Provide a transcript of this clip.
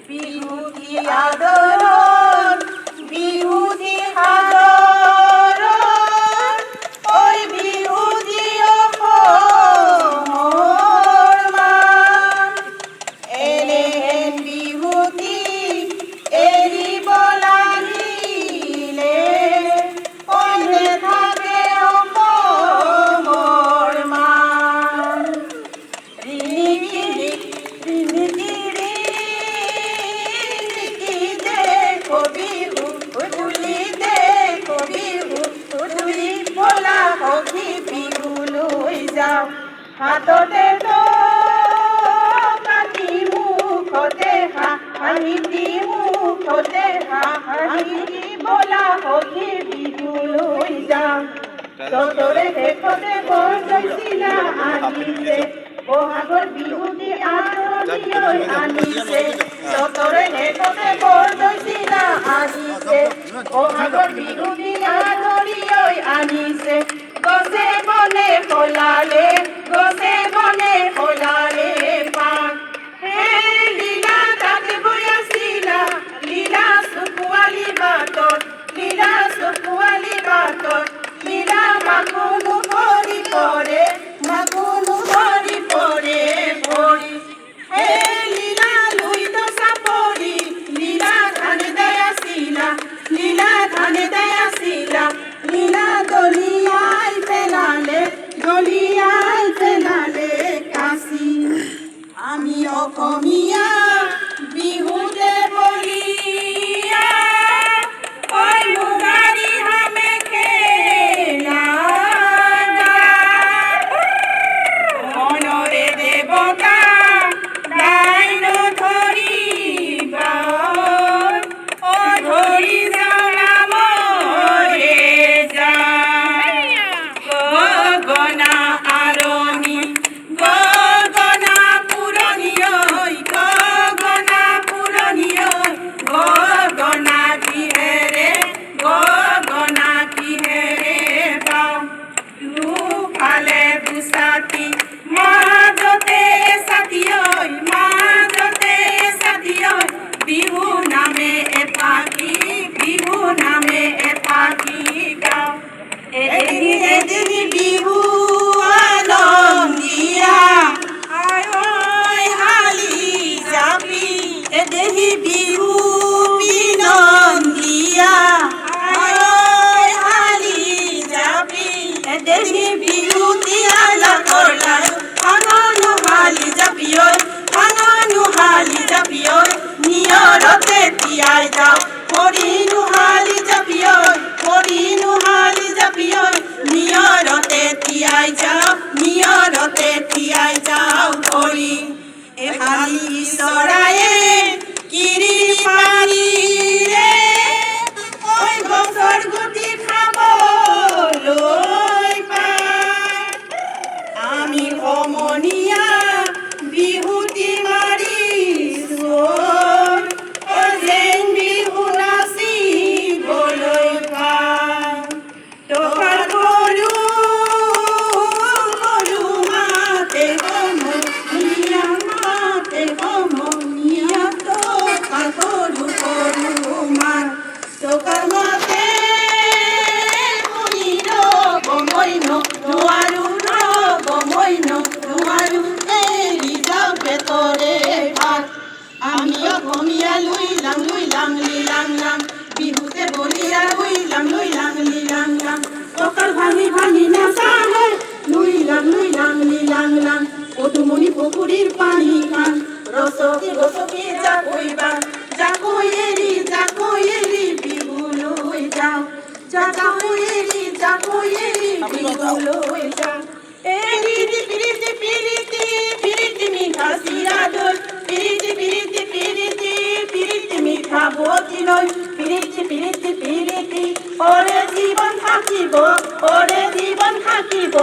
বিহুতি আদরণ বিহুতি আদরণ ওই বিহুতি অসমৰ মান এনেহেন বিহুতি এৰিব লাগিলে অইনে থাকে অসমৰ মান হাততে কাটি মুখতে হাঁহি মুখতে হাঁহি বলা সখী বিহু লৈ যাওঁ ততৰে শেষতে বৰ জয়চিলা আহিছে বহাগৰ বিহুটি আদৰণি আনিছে ততৰে শেষতে বৰ জয়চিলা আহিছে বহাগৰ বিহুটি আদৰণি আনিছে গছে বনে ফলালে পান হে লীলা তাতে বৈ আছিলা লীলা চকুৱালী বাটত লীলা মাকুনো ভৰি পৰে ভৰি হে লীলা লুইত চাপৰি লীলা ধানে দাই আছিলা লীলা দলিয়াই পেলালে কাশী আমি অসমীয়া বিহুতে বলিয়া ঐ মুগাৰী হামে খেলা মনৰে দেৱতা দাইন ধৰিবা ঐ ধৰি যাওঁ নামৰে যায় গগনা আৰণি গগনা পুৰণি গগনা কিহেৰে পাওঁ দুফালে দুচাতি মাজতে ছাতি বিহু নামে এফাকি গাওঁ এদিন বিহু আনন্দিয়া আই হালি জাপি এদেহি বিহু বিনন্দিয়া আই হালি জাপি এদেহি বিহু তিয়ালা কৰলাৰ ভাঙনো হালি জাপিয়ৈ নিয়ৰতে তিয়াই যাওঁ কৰিনো হালি জাপিয়ৈ নিয়ৰতে তিয়াই যাওঁ কৰি এহালি চৰায়ে কিৰি পাৰিলে ঐ গছৰ গুটি খাবলৈ পায় আমি সমনীয়া বিহুটি মাৰিছোঁ যেন বিহু নাচিবলৈ পাওঁ টকাৰ গৰু মাতে সমনীয়া টকাৰ গৰু মাত টকাৰ মাতে ৰ'ব নোৱাৰো এৰি যাওঁ পেটৰে ভাত আমি অসমীয়া লুই লাং লিলাং বিহুতে বলিয়া লুই লাং লিলাং টকাৰ ভাঙি নাচাহে লুই লাং লিলাং পদুমণি পুখুৰীৰ পানী খান ৰচকি জাকৈ এৰি বিহু লৈ যাওঁ জাকৈ এৰি বিহু লৈ যাওঁ পিৰিতি মিঠা চিৰা দৈ পিৰিতি নই পিরিতি পিরিতি পিরিতি ওরে জীবন থাকিব ওরে জীবন থাকিব